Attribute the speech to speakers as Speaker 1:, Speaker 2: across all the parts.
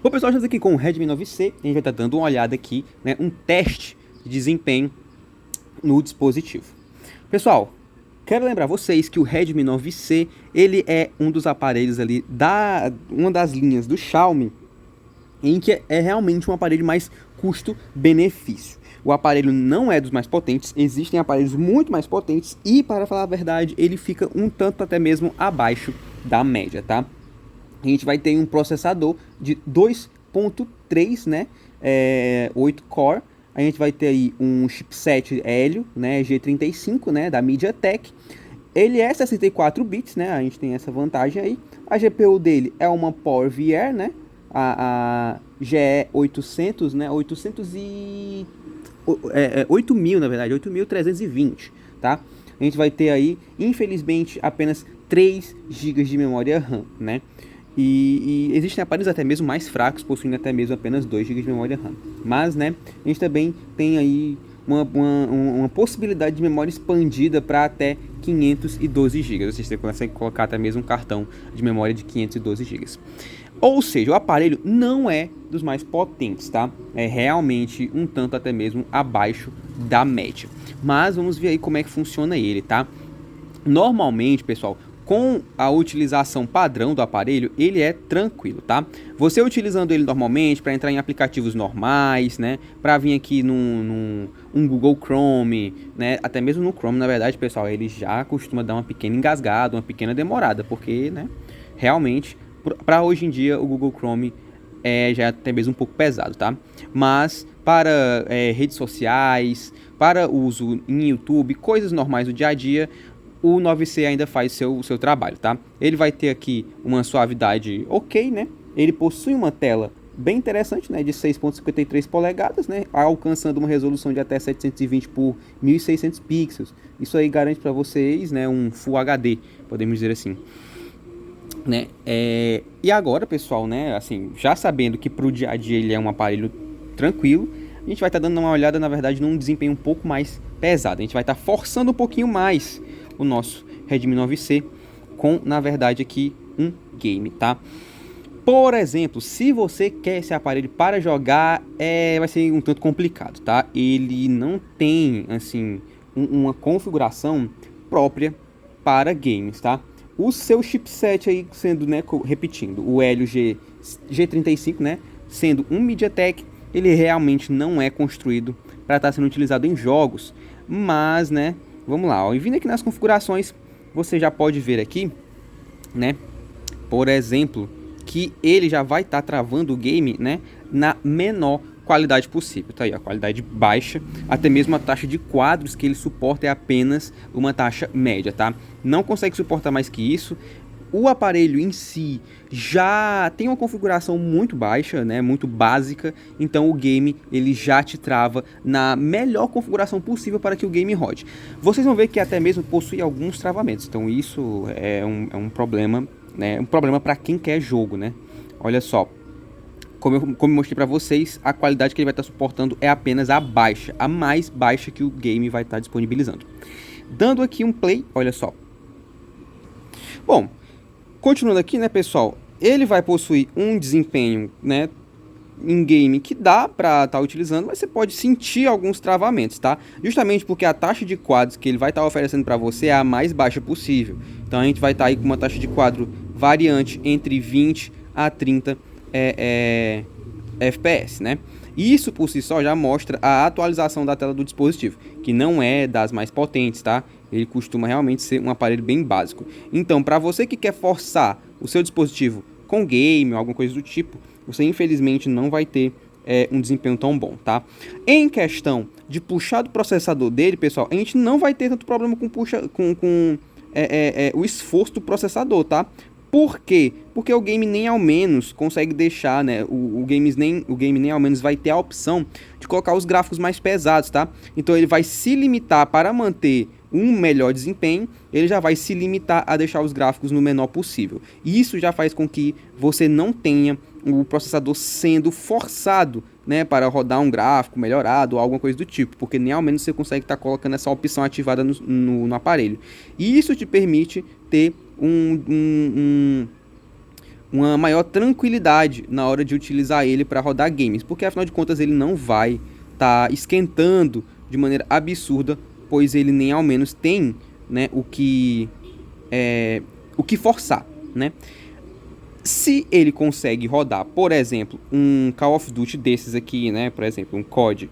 Speaker 1: Bom, pessoal, estamos aqui com o Redmi 9C. A gente vai estar dando uma olhada aqui, né, um teste de desempenho no dispositivo. Pessoal, quero lembrar vocês que o Redmi 9C, ele é um dos aparelhos ali uma das linhas do Xiaomi, em que é realmente um aparelho mais custo-benefício. O aparelho não é dos mais potentes, existem aparelhos muito mais potentes e, para falar a verdade, ele fica um tanto até mesmo abaixo da média, tá? A gente vai ter um processador de 2.3, né, 8 core. A gente vai ter aí um chipset Helio, né, G35, né, da MediaTek. Ele é 64 bits, né, a gente tem essa vantagem aí. A GPU dele é uma PowerVR, né, a GE 800, né, 8000, na verdade, 8320, tá? A gente vai ter aí, infelizmente, apenas 3 GB de memória RAM, né? E existem aparelhos até mesmo mais fracos, possuindo até mesmo apenas 2 GB de memória RAM. Mas, né, a gente também tem aí uma possibilidade de memória expandida para até 512 GB. Você consegue colocar até mesmo um cartão de memória de 512 GB. Ou seja, o aparelho não é dos mais potentes, tá? É realmente um tanto até mesmo abaixo da média. Mas vamos ver aí como é que funciona ele, tá? Normalmente, pessoal, com a utilização padrão do aparelho, ele é tranquilo, tá? Você utilizando ele normalmente para entrar em aplicativos normais, né? Para vir aqui num Google Chrome, né? Até mesmo no Chrome, na verdade, pessoal, ele já costuma dar uma pequena engasgada, uma pequena demorada, porque, né? Realmente, para hoje em dia, o Google Chrome já é até mesmo um pouco pesado, tá? Mas para redes sociais, para uso em YouTube, coisas normais do dia a dia, o 9C ainda faz o seu trabalho, tá? Ele vai ter aqui uma suavidade ok, né? Ele possui uma tela bem interessante, né? De 6.53 polegadas, né? Alcançando uma resolução de até 720 por 1600 pixels. Isso aí garante para vocês, né? Um Full HD, podemos dizer assim. Né? E agora, pessoal, né? Assim, já sabendo que para o dia a dia ele é um aparelho tranquilo, a gente vai estar dando uma olhada, na verdade, num desempenho um pouco mais pesado. A gente vai estar forçando um pouquinho mais o nosso Redmi 9C com, na verdade, aqui um game, tá? Por exemplo, se você quer esse aparelho para jogar, vai ser um tanto complicado, tá? Ele não tem, assim, uma configuração própria para games, tá? O seu chipset aí sendo, né, repetindo, o Helio G35, né, sendo um MediaTek, ele realmente não é construído para estar sendo utilizado em jogos, mas, né, vamos lá, ó, e vindo aqui nas configurações, você já pode ver aqui, né, por exemplo, que ele já vai estar travando o game, né, na menor qualidade possível. Tá aí, a qualidade baixa, até mesmo a taxa de quadros que ele suporta é apenas uma taxa média, tá? Não consegue suportar mais que isso. O aparelho em si já tem uma configuração muito baixa, né, muito básica, então o game ele já te trava na melhor configuração possível para que o game rode. Vocês vão ver que até mesmo possui alguns travamentos, então isso é um problema, né, um problema para quem quer jogo, né? Olha só, como eu mostrei para vocês, a qualidade que ele vai estar suportando é apenas a baixa, a mais baixa que o game vai estar disponibilizando. Dando aqui um play, olha só. Bom, continuando aqui, né, pessoal, ele vai possuir um desempenho, né, em game que dá para estar utilizando, mas você pode sentir alguns travamentos, tá? Justamente porque a taxa de quadros que ele vai estar oferecendo para você é a mais baixa possível. Então a gente vai estar aí com uma taxa de quadro variante entre 20 a 30 FPS, né? Isso por si só já mostra a atualização da tela do dispositivo, que não é das mais potentes, tá? Ele costuma realmente ser um aparelho bem básico. Então, para você que quer forçar o seu dispositivo com game ou alguma coisa do tipo, você infelizmente não vai ter um desempenho tão bom, tá? Em questão de puxar do processador dele, pessoal, a gente não vai ter tanto problema com o esforço do processador, tá? Por quê? Porque o game nem ao menos consegue deixar, né? O game nem ao menos vai ter a opção de colocar os gráficos mais pesados, tá? Então ele vai se limitar para manter um melhor desempenho, ele já vai se limitar a deixar os gráficos no menor possível. E isso já faz com que você não tenha o processador sendo forçado, né, para rodar um gráfico melhorado ou alguma coisa do tipo, porque nem ao menos você consegue estar colocando essa opção ativada no aparelho. E isso te permite ter uma maior tranquilidade na hora de utilizar ele para rodar games, porque afinal de contas ele não vai estar esquentando de maneira absurda, pois ele nem ao menos tem, né, o que forçar, né? Se ele consegue rodar, por exemplo, um Call of Duty desses aqui, né, por exemplo, um COD,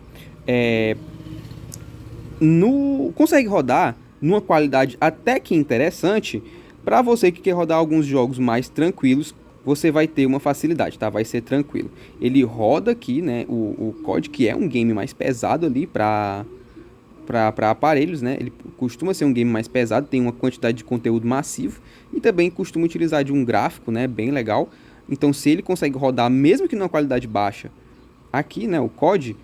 Speaker 1: consegue rodar numa qualidade até que interessante, para você que quer rodar alguns jogos mais tranquilos, você vai ter uma facilidade, tá? Vai ser tranquilo. Ele roda aqui, né, o COD, que é um game mais pesado ali para aparelhos, né? Ele costuma ser um game mais pesado, tem uma quantidade de conteúdo massivo e também costuma utilizar de um gráfico, né, bem legal. Então, se ele consegue rodar, mesmo que numa qualidade baixa, aqui, né, o COD,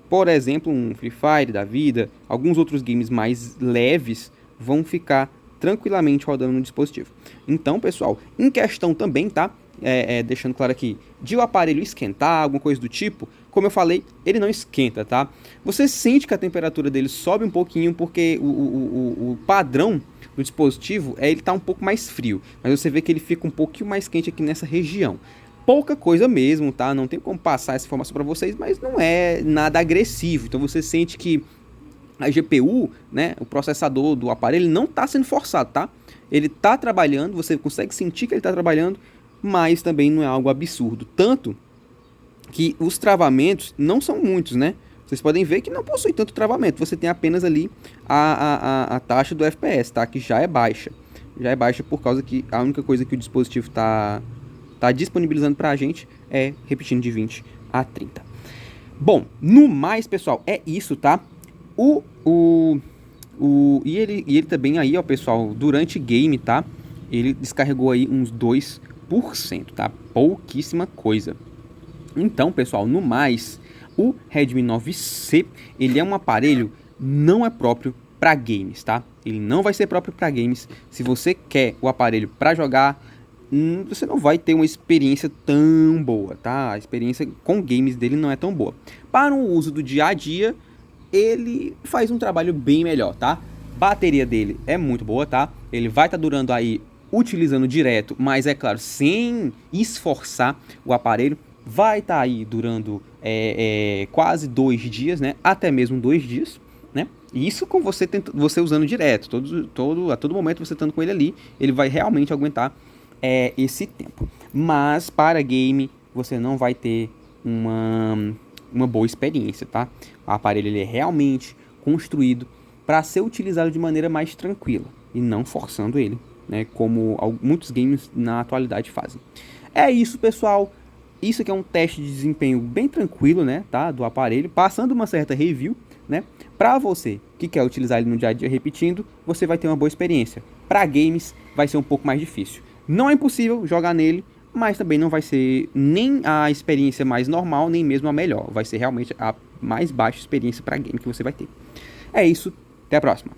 Speaker 1: por exemplo, um Free Fire da vida, alguns outros games mais leves vão ficar tranquilamente rodando no dispositivo. Então, pessoal, em questão também, tá? Deixando claro aqui, de o aparelho esquentar, alguma coisa do tipo, como eu falei, ele não esquenta, tá? Você sente que a temperatura dele sobe um pouquinho porque o padrão do dispositivo ele tá um pouco mais frio, mas você vê que ele fica um pouquinho mais quente aqui nessa região. Pouca coisa mesmo, tá? Não tem como passar essa informação para vocês, mas não é nada agressivo. Então você sente que a GPU, né, o processador do aparelho não está sendo forçado, tá? Ele está trabalhando, você consegue sentir que ele está trabalhando, mas também não é algo absurdo. Tanto que os travamentos não são muitos, né? Vocês podem ver que não possui tanto travamento. Você tem apenas ali a taxa do FPS, tá? Que já é baixa. Já é baixa por causa que a única coisa que o dispositivo está disponibilizando para a gente é, repetindo, de 20 a 30. Bom, no mais, pessoal, é isso, tá? E ele também aí, ó, pessoal, durante game, tá? Ele descarregou aí uns 2%, tá? Pouquíssima coisa. Então, pessoal, no mais, o Redmi 9C, ele é um aparelho, não é próprio para games, tá? Ele não vai ser próprio para games. Se você quer o aparelho para jogar, você não vai ter uma experiência tão boa, tá? A experiência com games dele não é tão boa. Para o uso do dia a dia, ele faz um trabalho bem melhor, tá? Bateria dele é muito boa, tá? Ele vai estar durando aí utilizando direto, mas é claro, sem esforçar o aparelho, vai estar aí durando quase 2 dias, né? Até mesmo 2 dias, né? E isso com você usando direto, a todo momento você estando com ele ali, ele vai realmente aguentar esse tempo. Mas para game você não vai ter uma boa experiência, tá? O aparelho ele é realmente construído para ser utilizado de maneira mais tranquila e não forçando ele, né? Como muitos games na atualidade fazem. É isso, pessoal. Isso aqui é um teste de desempenho bem tranquilo, né? Tá? Do aparelho, passando uma certa review, né? Para você que quer utilizar ele no dia a dia repetindo, você vai ter uma boa experiência. Para games vai ser um pouco mais difícil. Não é impossível jogar nele, mas também não vai ser nem a experiência mais normal, nem mesmo a melhor. Vai ser realmente a mais baixa experiência para game que você vai ter. É isso, até a próxima.